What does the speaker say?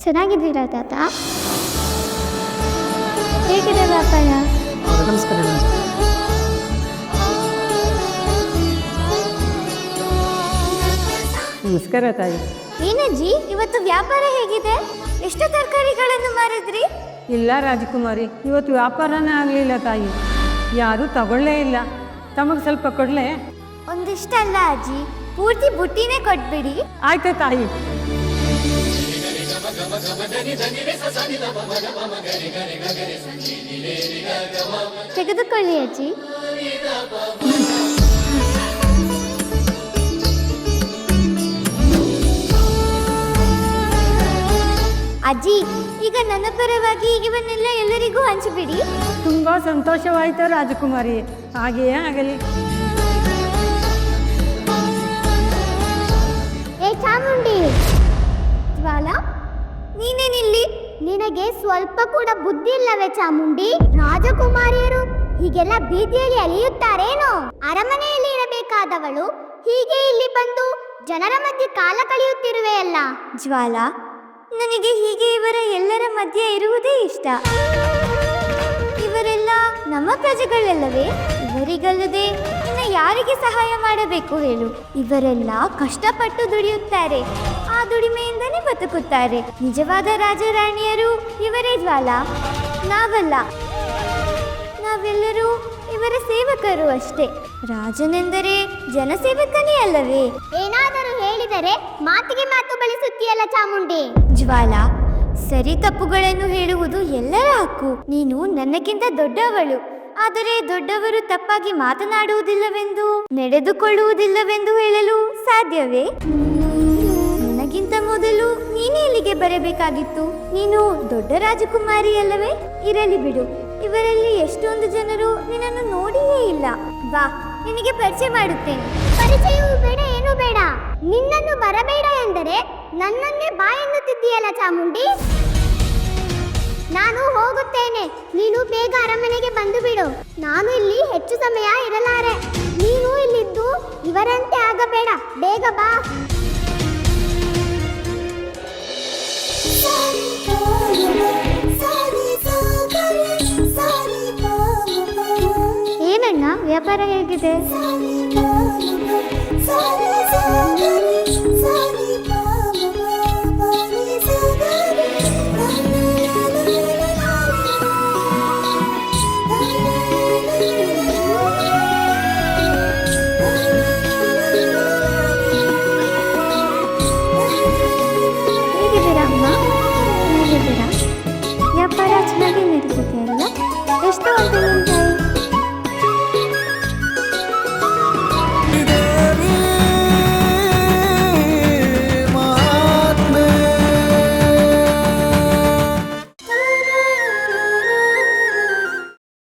ಚೆನ್ನಾಗಿದ್ದೀರಾ ತಾತ? ಹೇಗಿದೆ ವ್ಯಾಪಾರ? ನಮಸ್ಕಾರ. ನಮಸ್ಕಾರ ತಾಯಿ. ಏನಜ್ಜಿ, ಇವತ್ತು ವ್ಯಾಪಾರ ಹೇಗಿದೆ? ಎಷ್ಟು ತರಕಾರಿಗಳನ್ನು ಮಾರಿದ್ರಿ? ಇಲ್ಲ ರಾಜಕುಮಾರಿ, ಇವತ್ತು ವ್ಯಾಪಾರನೇ ಆಗಲಿಲ್ಲ ತಾಯಿ. ಯಾರೂ ತಗೊಳ್ಳೇ ಇಲ್ಲ. ತಮಗೆ ಸ್ವಲ್ಪ ಕೊಡಲೇ? ಒಂದಿಷ್ಟಲ್ಲ ಅಜ್ಜಿ, ಪೂರ್ತಿ ಬುಟ್ಟಿನೇ ಕೊಟ್ಬಿಡಿ. ಆಯ್ತು ತಾಯಿ. ತೆಗೆದುಕೊಳ್ಳಿ ಅಜ್ಜಿ. ಅಜ್ಜಿ, ಈಗ ನನ್ನ ಪರವಾಗಿ ಇವನ್ನೆಲ್ಲ ಎಲ್ಲರಿಗೂ ಹಂಚಿಬಿಡಿ. ತುಂಬ ಸಂತೋಷವಾಯಿತು ರಾಜಕುಮಾರಿ, ಹಾಗೆಯೇ ಆಗಲಿ. ಏ ಚಾಮುಂಡಿ, ಜ್ವಾಲಾ, ನೀನೇನಿಲ್ಲಿ? ನಿನಗೆ ಸ್ವಲ್ಪ ಕೂಡ ಬುದ್ಧಿ ಇಲ್ಲವೇ ಚಾಮುಂಡಿ? ರಾಜಕುಮಾರಿಯರು ಹೀಗೆಲ್ಲ ಬೀದಿಯಲ್ಲಿ ಅಲಿಯುತ್ತಾರೇನೋ? ಅರಮನೆಯಲ್ಲಿ ಇರಬೇಕಾದವಳು ಹೀಗೆ ಇಲ್ಲಿ ಬಂದು ಜನರ ಮಧ್ಯೆ ಕಾಲ ಕಳೆಯುತ್ತಿರುವೆಯಲ್ಲ. ಜ್ವಾಲಾ, ನನಗೆ ಹೀಗೆ ಇವರ ಎಲ್ಲರ ಮಧ್ಯೆ ಇರುವುದೇ ಇಷ್ಟ. ಇವರೆಲ್ಲ ನಮ್ಮ ಪ್ರಜೆಗಳಲ್ಲವೇ? ಇವರಿಗಲ್ಲದೆ ಇನ್ನು ಯಾರಿಗೆ ಸಹಾಯ ಮಾಡಬೇಕು ಹೇಳು? ಇವರೆಲ್ಲ ಕಷ್ಟಪಟ್ಟು ದುಡಿಯುತ್ತಾರೆ, ಆ ದುಡಿಮೆಯಿಂದಲೇ ಬದುಕುತ್ತಾರೆ. ನಿಜವಾದ ರಾಜರಾಣಿಯರು ಇವರೇ ಜ್ವಾಲಾ, ನಾವಲ್ಲ. ನಾವೆಲ್ಲರೂ ಇವರ ಸೇವಕರು ಅಷ್ಟೇ. ರಾಜನೆಂದರೆ ಜನಸೇವಕನೇ ಅಲ್ಲವೇ? ಏನಾದರೂ ಹೇಳಿದರೆ ಮಾತಿಗೆ ಮಾತು ಬಳಸುತ್ತೀಯಲ್ಲ ಚಾಮುಂಡಿ. ಜ್ವಾಲಾ, ಸರಿ ತಪ್ಪುಗಳನ್ನು ಹೇಳುವುದು ಎಲ್ಲರ ಹಕ್ಕು. ನೀನು ನನ್ನಕ್ಕಿಂತ ದೊಡ್ಡವಳು. ಆದರೆ ದೊಡ್ಡವರು ತಪ್ಪಾಗಿ ಮಾತನಾಡುವುದಿಲ್ಲವೆಂದು, ನಡೆದುಕೊಳ್ಳುವುದಿಲ್ಲವೆಂದು ಹೇಳಲು ಸಾಧ್ಯವೇ? ನನಗಿಂತ ಮೊದಲು ನೀನೇ ಇಲ್ಲಿಗೆ ಬರಬೇಕಾಗಿತ್ತು. ನೀನು ದೊಡ್ಡ ರಾಜಕುಮಾರಿ ಅಲ್ಲವೇ? ಇರಲಿ ಬಿಡು, ಇವರಲ್ಲಿ ಎಷ್ಟೊಂದು ಜನರು ನಿನ್ನನ್ನು ನೋಡಿಯೇ ಇಲ್ಲ. ಬಾ, ನಿನಗೆ ಪರಿಚಯ ಮಾಡುತ್ತೇನೆ. ಪರಿಚಯವೂ ಬೇಡ, ಏನೂ ಬೇಡ. ನಿನ್ನನ್ನು ಬರಬೇಡ ಎಂದರೆ ನನ್ನನ್ನೇ ಬಾ ಎನ್ನುತ್ತಿದ್ದೀಯಲ್ಲ ಚಾಮುಂಡಿ. ನಾನು ಹೋಗುತ್ತೇನೆ, ನೀನು ಬೇಗ ಅರಮನೆಗೆ ಬಂದು ಬಿಡು. ನಾನು ಇಲ್ಲಿ ಹೆಚ್ಚು ಸಮಯ ಇರಲಾರೆ. ನೀನು ಇಲ್ಲಿದ್ದು ಇವರಂತೆ ಆಗಬೇಡ, ಬೇಗ ಬಾ. ಏನಣ್ಣ, ವ್ಯಾಪಾರ ಹೇಗಿದೆ? ಹೇಗಿದ್ದೀರಾ ಅಮ್ಮ? ಹೇಗಿದ್ದೀರಾ? ವ್ಯಾಪಾರ ಚೆನ್ನಾಗಿ ನಡೀತಿದೆ ಅಲ್ಲ? ಎಷ್ಟು ಅಂತ ನಿಮ್ಮ ತಾಯಿ?